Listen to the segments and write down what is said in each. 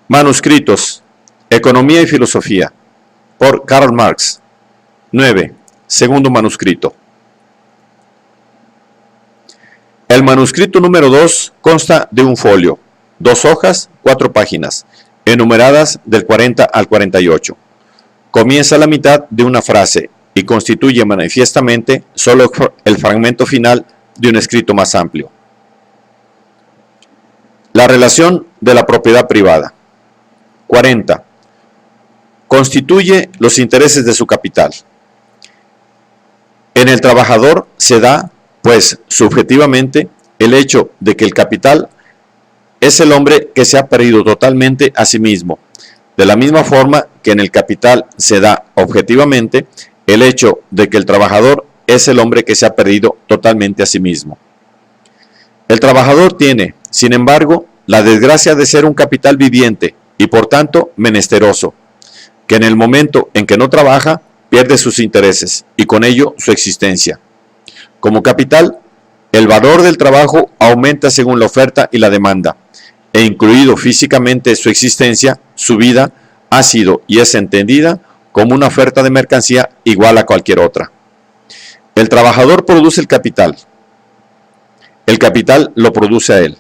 Manuscritos. Economía y filosofía. Por Karl Marx. 9. Segundo manuscrito. El manuscrito número 2 consta de un folio, 2 hojas, 4 páginas, enumeradas del 40 al 48. Comienza la mitad de una frase y constituye manifiestamente solo el fragmento final de un escrito más amplio. La relación de la propiedad privada. 40. Constituye los intereses de su capital. En el trabajador se da, pues, subjetivamente, el hecho de que el capital es el hombre que se ha perdido totalmente a sí mismo, de la misma forma que en el capital se da objetivamente el hecho de que el trabajador es el hombre que se ha perdido totalmente a sí mismo. El trabajador tiene, sin embargo, la desgracia de ser un capital viviente y por tanto menesteroso, que en el momento en que no trabaja pierde sus intereses y con ello su existencia. Como capital, el valor del trabajo aumenta según la oferta y la demanda, e incluido físicamente su existencia, su vida ha sido y es entendida como una oferta de mercancía igual a cualquier otra. El trabajador produce el capital lo produce a él.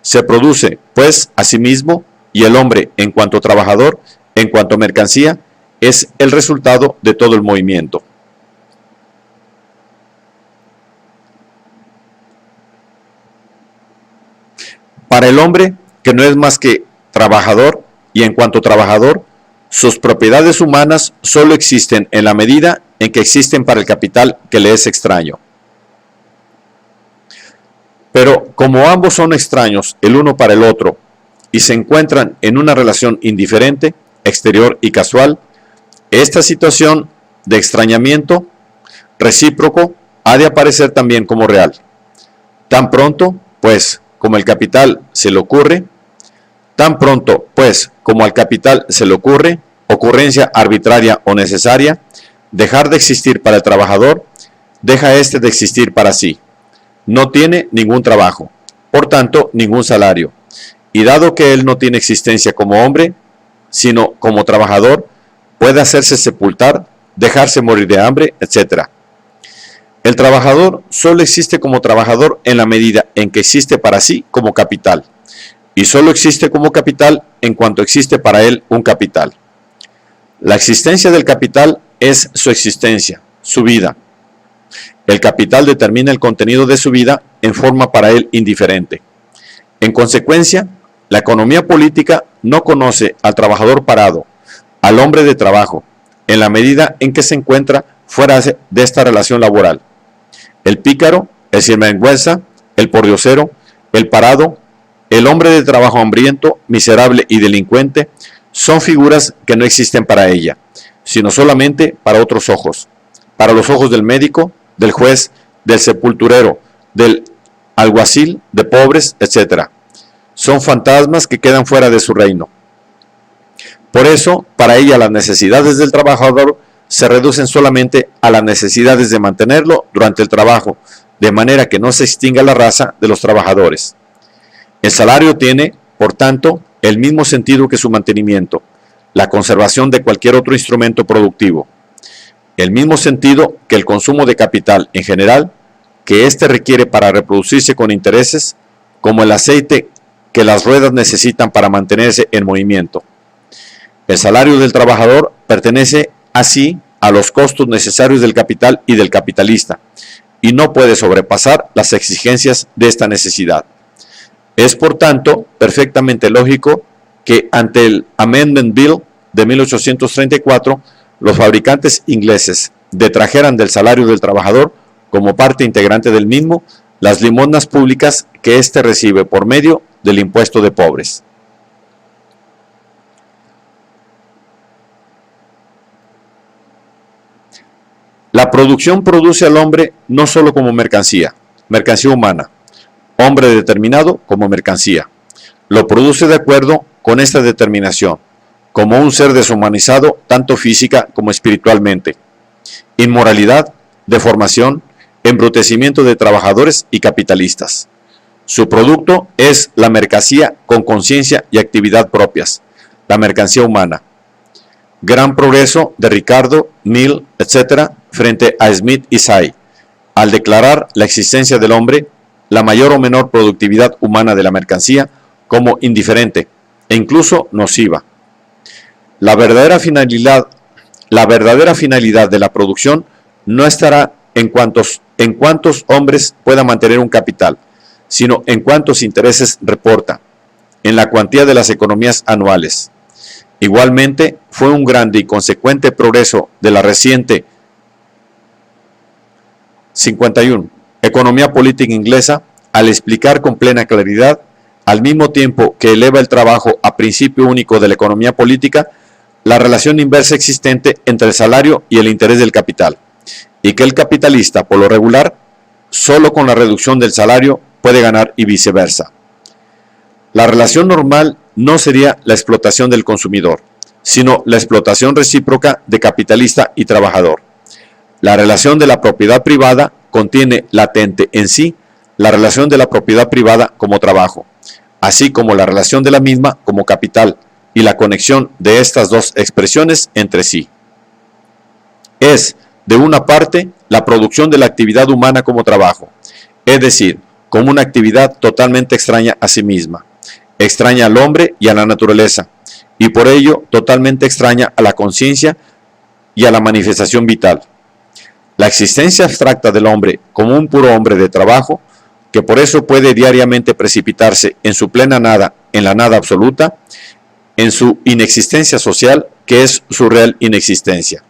Se produce, pues, a sí mismo, y el hombre, en cuanto trabajador, en cuanto mercancía, es el resultado de todo el movimiento. Para el hombre, que no es más que trabajador, y en cuanto trabajador, sus propiedades humanas solo existen en la medida en que existen para el capital que le es extraño. Pero como ambos son extraños el uno para el otro y se encuentran en una relación indiferente, exterior y casual, esta situación de extrañamiento recíproco ha de aparecer también como real. Tan pronto, pues, como el capital se le ocurre, ocurrencia arbitraria o necesaria, dejar de existir para el trabajador, deja éste de existir para sí. No tiene ningún trabajo, por tanto, ningún salario. Y dado que él no tiene existencia como hombre, sino como trabajador, puede hacerse sepultar, dejarse morir de hambre, etc. El trabajador solo existe como trabajador en la medida en que existe para sí como capital, y solo existe como capital en cuanto existe para él un capital. La existencia del capital es su existencia, su vida. El capital determina el contenido de su vida en forma para él indiferente. En consecuencia, la economía política no conoce al trabajador parado, al hombre de trabajo, en la medida en que se encuentra fuera de esta relación laboral. El pícaro, el sinvergüenza, el pordiosero, el parado, el hombre de trabajo hambriento, miserable y delincuente, son figuras que no existen para ella, sino solamente para otros ojos, para los ojos del médico, del juez, del sepulturero, del alguacil, de pobres, etc. Son fantasmas que quedan fuera de su reino. Por eso, para ella las necesidades del trabajador se reducen solamente a las necesidades de mantenerlo durante el trabajo, de manera que no se extinga la raza de los trabajadores. El salario tiene, por tanto, el mismo sentido que su mantenimiento, la conservación de cualquier otro instrumento productivo. El mismo sentido que el consumo de capital en general, que éste requiere para reproducirse con intereses, como el aceite que las ruedas necesitan para mantenerse en movimiento. El salario del trabajador pertenece así a los costos necesarios del capital y del capitalista, y no puede sobrepasar las exigencias de esta necesidad. Es por tanto perfectamente lógico que ante el Amendment Bill de 1834, los fabricantes ingleses detrajeran del salario del trabajador, como parte integrante del mismo, las limosnas públicas que éste recibe por medio del impuesto de pobres. La producción produce al hombre no solo como mercancía humana, hombre determinado como mercancía. Lo produce de acuerdo con esta determinación, como un ser deshumanizado tanto física como espiritualmente. Inmoralidad, deformación, embrutecimiento de trabajadores y capitalistas. Su producto es la mercancía con conciencia y actividad propias, la mercancía humana. Gran progreso de Ricardo, Mill, etc., frente a Smith y Say, al declarar la existencia del hombre, la mayor o menor productividad humana de la mercancía, como indiferente e incluso nociva. La verdadera finalidad de la producción no estará en cuántos hombres pueda mantener un capital, sino en cuántos intereses reporta, en la cuantía de las economías anuales. Igualmente, fue un grande y consecuente progreso de la reciente 51 economía política inglesa al explicar con plena claridad, al mismo tiempo que eleva el trabajo a principio único de la economía política, la relación inversa existente entre el salario y el interés del capital, y que el capitalista, por lo regular, solo con la reducción del salario puede ganar y viceversa. La relación normal no sería la explotación del consumidor, sino la explotación recíproca de capitalista y trabajador. La relación de la propiedad privada contiene latente en sí la relación de la propiedad privada como trabajo, así como la relación de la misma como capital y la conexión de estas dos expresiones entre sí. Es, de una parte, la producción de la actividad humana como trabajo, es decir, como una actividad totalmente extraña a sí misma, extraña al hombre y a la naturaleza, y por ello totalmente extraña a la conciencia y a la manifestación vital. La existencia abstracta del hombre como un puro hombre de trabajo, que por eso puede diariamente precipitarse en su plena nada, en la nada absoluta, en su inexistencia social, que es su real inexistencia.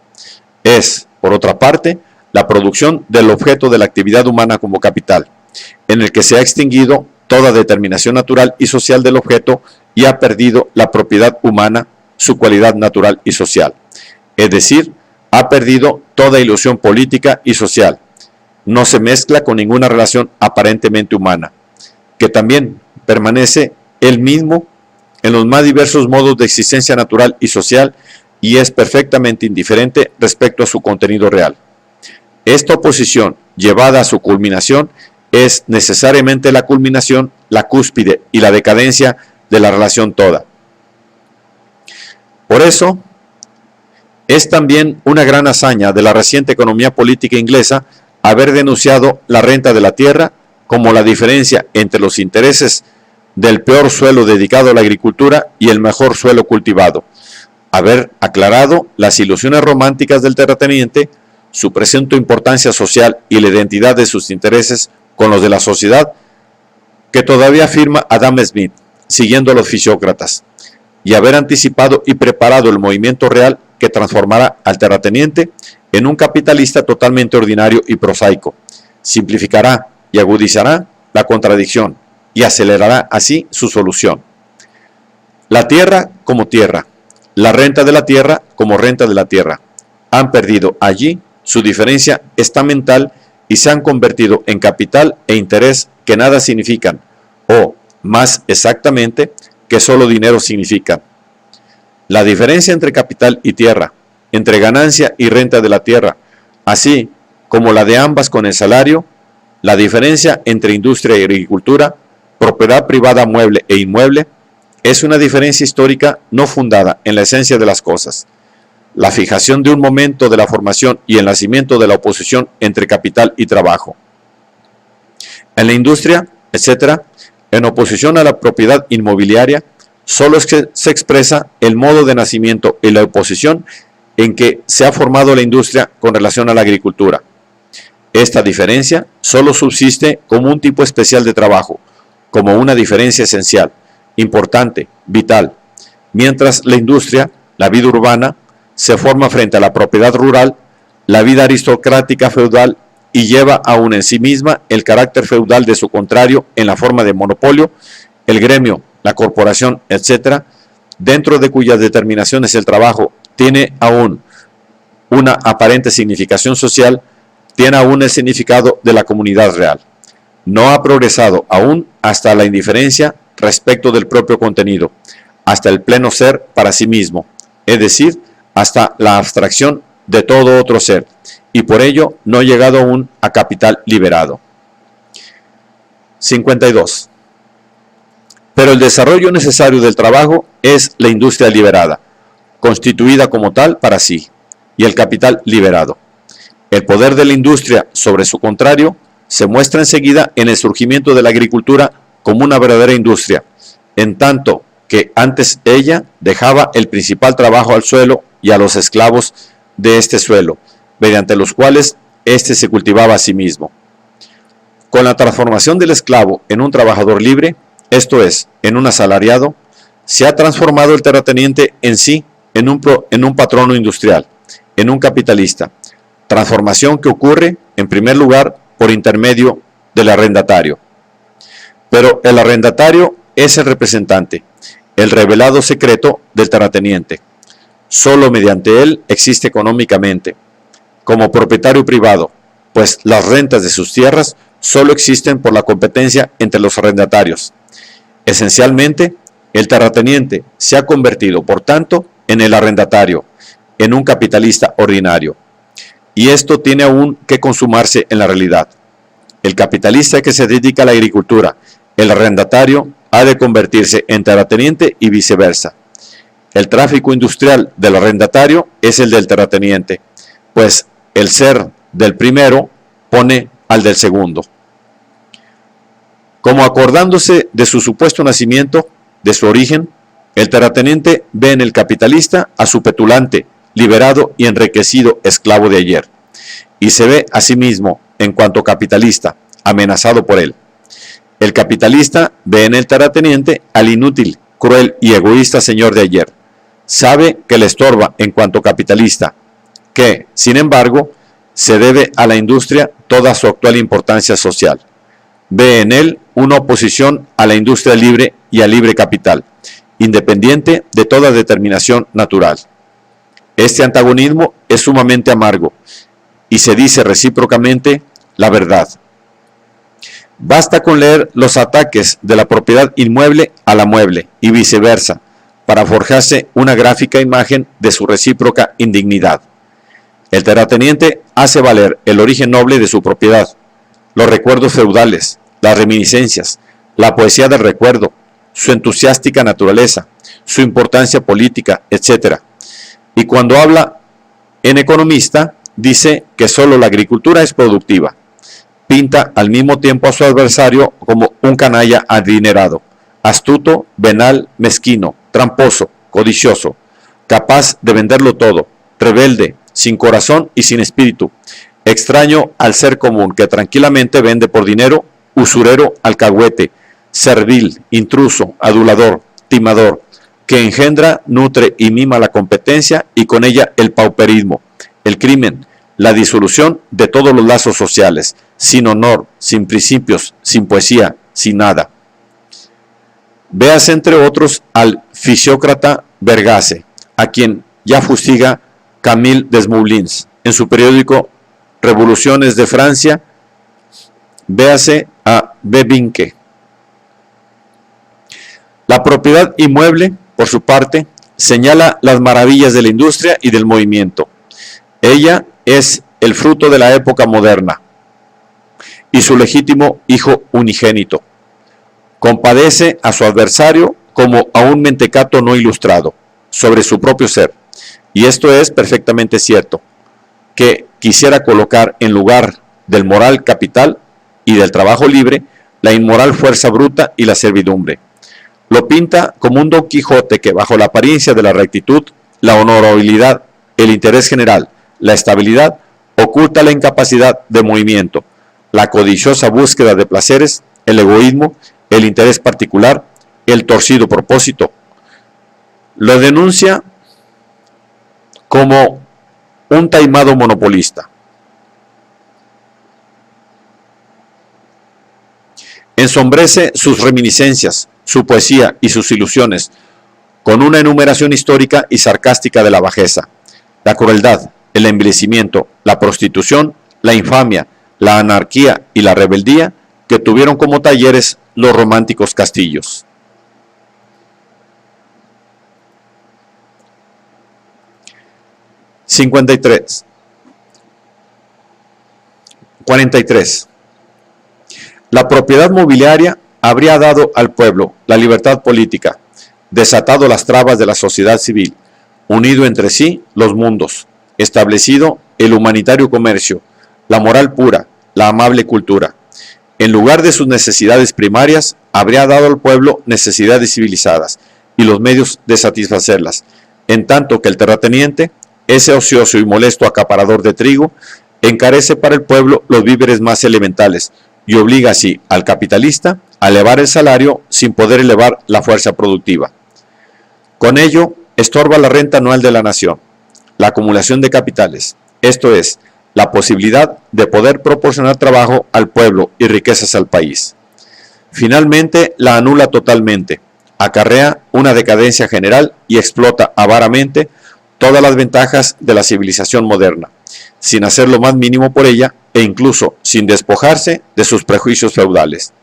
Es, por otra parte, la producción del objeto de la actividad humana como capital, en el que se ha extinguido toda determinación natural y social del objeto y ha perdido la propiedad humana, su cualidad natural y social. Es decir, ha perdido toda ilusión política y social. No se mezcla con ninguna relación aparentemente humana, que también permanece él mismo en los más diversos modos de existencia natural y social y es perfectamente indiferente respecto a su contenido real. Esta oposición, llevada a su culminación, es necesariamente la culminación, la cúspide y la decadencia de la relación toda. Por eso, es también una gran hazaña de la reciente economía política inglesa haber denunciado la renta de la tierra como la diferencia entre los intereses del peor suelo dedicado a la agricultura y el mejor suelo cultivado, haber aclarado las ilusiones románticas del terrateniente, su presunta importancia social y la identidad de sus intereses con los de la sociedad, que todavía afirma Adam Smith, siguiendo a los fisiócratas, y haber anticipado y preparado el movimiento real que transformará al terrateniente en un capitalista totalmente ordinario y prosaico, simplificará y agudizará la contradicción y acelerará así su solución. La tierra como tierra, la renta de la tierra como renta de la tierra, han perdido allí su diferencia estamental y se han convertido en capital e interés que nada significan, o, más exactamente, que solo dinero significan. La diferencia entre capital y tierra, entre ganancia y renta de la tierra, así como la de ambas con el salario, la diferencia entre industria y agricultura, propiedad privada mueble e inmueble, es una diferencia histórica no fundada en la esencia de las cosas. La fijación de un momento de la formación y el nacimiento de la oposición entre capital y trabajo. En la industria, etc., en oposición a la propiedad inmobiliaria, solo es que se expresa el modo de nacimiento y la oposición en que se ha formado la industria con relación a la agricultura. Esta diferencia solo subsiste como un tipo especial de trabajo, como una diferencia esencial, importante, vital, mientras la industria, la vida urbana, se forma frente a la propiedad rural, la vida aristocrática feudal y lleva aún en sí misma el carácter feudal de su contrario en la forma de monopolio, el gremio, la corporación, etc., dentro de cuyas determinaciones el trabajo tiene aún una aparente significación social, tiene aún el significado de la comunidad real. No ha progresado aún hasta la indiferencia respecto del propio contenido, hasta el pleno ser para sí mismo, es decir, hasta la abstracción de todo otro ser, y por ello no ha llegado aún a capital liberado. 52. Pero el desarrollo necesario del trabajo es la industria liberada, constituida como tal para sí, y el capital liberado. El poder de la industria sobre su contrario se muestra enseguida en el surgimiento de la agricultura como una verdadera industria, en tanto que antes ella dejaba el principal trabajo al suelo y a los esclavos de este suelo, mediante los cuales éste se cultivaba a sí mismo. Con la transformación del esclavo en un trabajador libre, esto es, en un asalariado, se ha transformado el terrateniente en sí en un patrono industrial, en un capitalista, transformación que ocurre, en primer lugar, por intermedio del arrendatario. Pero el arrendatario es el representante, el revelado secreto del terrateniente. Solo mediante él existe económicamente, como propietario privado, pues las rentas de sus tierras solo existen por la competencia entre los arrendatarios. Esencialmente, el terrateniente se ha convertido, por tanto, en el arrendatario, en un capitalista ordinario. Y esto tiene aún que consumarse en la realidad. El capitalista que se dedica a la agricultura, el arrendatario, ha de convertirse en terrateniente y viceversa. El tráfico industrial del arrendatario es el del terrateniente, pues el ser del primero pone al del segundo. Como acordándose de su supuesto nacimiento, de su origen, el terrateniente ve en el capitalista a su petulante, liberado y enriquecido esclavo de ayer, y se ve a sí mismo, en cuanto capitalista, amenazado por él. El capitalista ve en el terrateniente al inútil, cruel y egoísta señor de ayer. Sabe que le estorba en cuanto capitalista, que, sin embargo, se debe a la industria toda su actual importancia social. Ve en él una oposición a la industria libre y al libre capital, independiente de toda determinación natural. Este antagonismo es sumamente amargo y se dice recíprocamente la verdad. Basta con leer los ataques de la propiedad inmueble a la mueble y viceversa para forjarse una gráfica imagen de su recíproca indignidad. El terrateniente hace valer el origen noble de su propiedad, los recuerdos feudales, las reminiscencias, la poesía del recuerdo, su entusiástica naturaleza, su importancia política, etc. Y cuando habla en economista, dice que solo la agricultura es productiva. Pinta al mismo tiempo a su adversario como un canalla adinerado, astuto, venal, mezquino, tramposo, codicioso, capaz de venderlo todo, rebelde, sin corazón y sin espíritu, extraño al ser común que tranquilamente vende por dinero, usurero, alcahuete, servil, intruso, adulador, timador, que engendra, nutre y mima la competencia y con ella el pauperismo, el crimen, la disolución de todos los lazos sociales, sin honor, sin principios, sin poesía, sin nada. Véase entre otros al fisiócrata Vergase, a quien ya fustiga Camille Desmoulins en su periódico Revoluciones de Francia. Véase a Bebinque. La propiedad inmueble, por su parte, señala las maravillas de la industria y del movimiento. Ella es el fruto de la época moderna y su legítimo hijo unigénito. Compadece a su adversario como a un mentecato no ilustrado sobre su propio ser. Y esto es perfectamente cierto, que quisiera colocar en lugar del moral capital y del trabajo libre, la inmoral fuerza bruta y la servidumbre. Lo pinta como un Don Quijote que, bajo la apariencia de la rectitud, la honorabilidad, el interés general, la estabilidad, oculta la incapacidad de movimiento, la codiciosa búsqueda de placeres, el egoísmo, el interés particular, el torcido propósito. Lo denuncia como un taimado monopolista. Ensombrece sus reminiscencias, su poesía y sus ilusiones con una enumeración histórica y sarcástica de la bajeza, la crueldad, el envilecimiento, la prostitución, la infamia, la anarquía y la rebeldía que tuvieron como talleres los románticos castillos. (53) 43. La propiedad mobiliaria habría dado al pueblo la libertad política, desatado las trabas de la sociedad civil, unido entre sí los mundos, establecido el humanitario comercio, la moral pura, la amable cultura. En lugar de sus necesidades primarias, habría dado al pueblo necesidades civilizadas y los medios de satisfacerlas, en tanto que el terrateniente, ese ocioso y molesto acaparador de trigo, encarece para el pueblo los víveres más elementales y obliga así al capitalista a elevar el salario sin poder elevar la fuerza productiva. Con ello, estorba la renta anual de la nación, la acumulación de capitales, esto es, la posibilidad de poder proporcionar trabajo al pueblo y riquezas al país. Finalmente, la anula totalmente, acarrea una decadencia general y explota avaramente todas las ventajas de la civilización moderna, sin hacer lo más mínimo por ella e incluso sin despojarse de sus prejuicios feudales.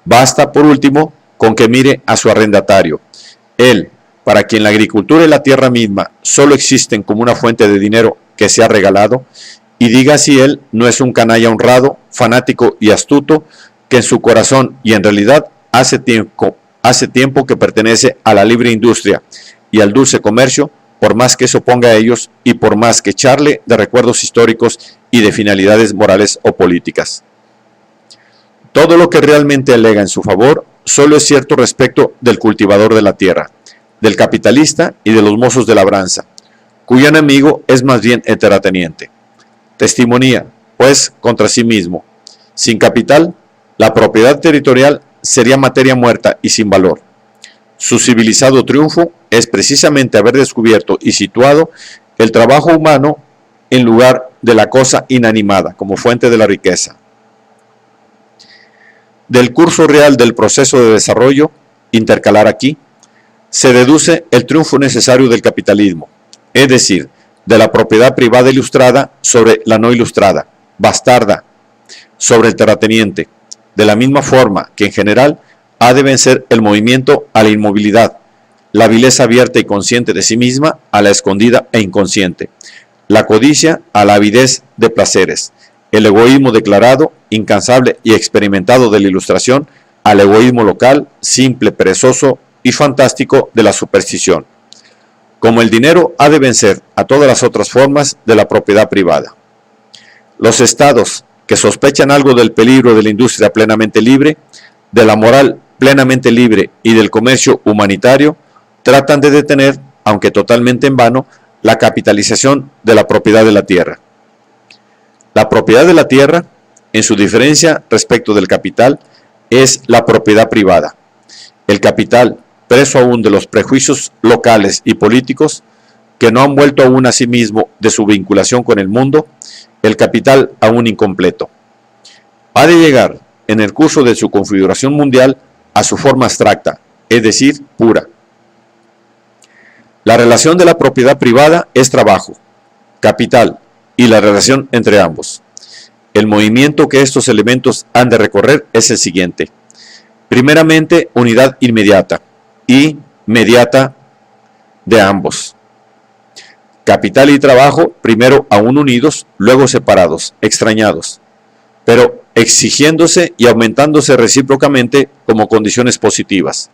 Basta, por último, con que mire a su arrendatario, él, para quien la agricultura y la tierra misma solo existen como una fuente de dinero que se ha regalado, y diga si él no es un canalla honrado, fanático y astuto, que en su corazón y en realidad hace tiempo que pertenece a la libre industria y al dulce comercio, por más que se oponga a ellos y por más que charle de recuerdos históricos y de finalidades morales o políticas. Todo lo que realmente alega en su favor solo es cierto respecto del cultivador de la tierra, del capitalista y de los mozos de labranza, cuyo enemigo es más bien el terrateniente. Testimonía, pues, contra sí mismo. Sin capital, la propiedad territorial sería materia muerta y sin valor. Su civilizado triunfo es precisamente haber descubierto y situado el trabajo humano en lugar de la cosa inanimada como fuente de la riqueza. Del curso real del proceso de desarrollo, intercalar aquí, se deduce el triunfo necesario del capitalismo, es decir, de la propiedad privada ilustrada sobre la no ilustrada, bastarda, sobre el terrateniente, de la misma forma que en general ha de vencer el movimiento a la inmovilidad, la vileza abierta y consciente de sí misma a la escondida e inconsciente, la codicia a la avidez de placeres, el egoísmo declarado, incansable y experimentado de la ilustración al egoísmo local, simple, perezoso y fantástico de la superstición. Como el dinero ha de vencer a todas las otras formas de la propiedad privada. Los estados que sospechan algo del peligro de la industria plenamente libre, de la moral plenamente libre y del comercio humanitario, tratan de detener, aunque totalmente en vano, la capitalización de la propiedad de la tierra. La propiedad de la tierra, en su diferencia respecto del capital, es la propiedad privada. El capital, preso aún de los prejuicios locales y políticos, que no han vuelto aún a sí mismo de su vinculación con el mundo, el capital aún incompleto. Ha de llegar, en el curso de su configuración mundial, a su forma abstracta, es decir, pura. La relación de la propiedad privada es trabajo, capital y la relación entre ambos. El movimiento que estos elementos han de recorrer es el siguiente. Primeramente, unidad inmediata y mediata de ambos. Capital y trabajo, primero aún unidos, luego separados, extrañados, pero exigiéndose y aumentándose recíprocamente como condiciones positivas.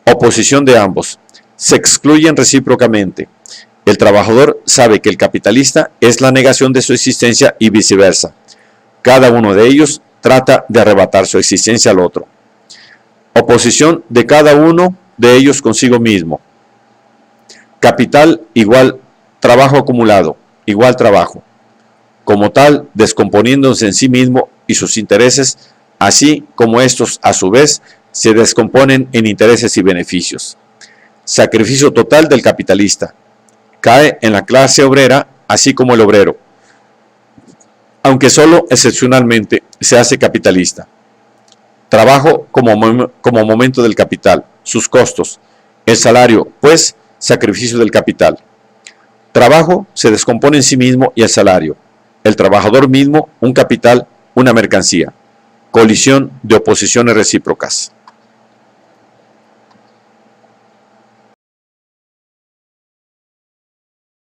Oposición de ambos. Se excluyen recíprocamente. El trabajador sabe que el capitalista es la negación de su existencia y viceversa. Cada uno de ellos trata de arrebatar su existencia al otro. Oposición de cada uno de ellos consigo mismo. Capital igual trabajo acumulado, igual trabajo. Como tal, descomponiéndose en sí mismo y sus intereses, así como estos a su vez se descomponen en intereses y beneficios. Sacrificio total del capitalista. Cae en la clase obrera, así como el obrero, aunque solo excepcionalmente se hace capitalista. Trabajo como momento del capital, sus costos. El salario, pues, sacrificio del capital. Trabajo se descompone en sí mismo y el salario. El trabajador mismo, un capital, una mercancía. Colisión de oposiciones recíprocas.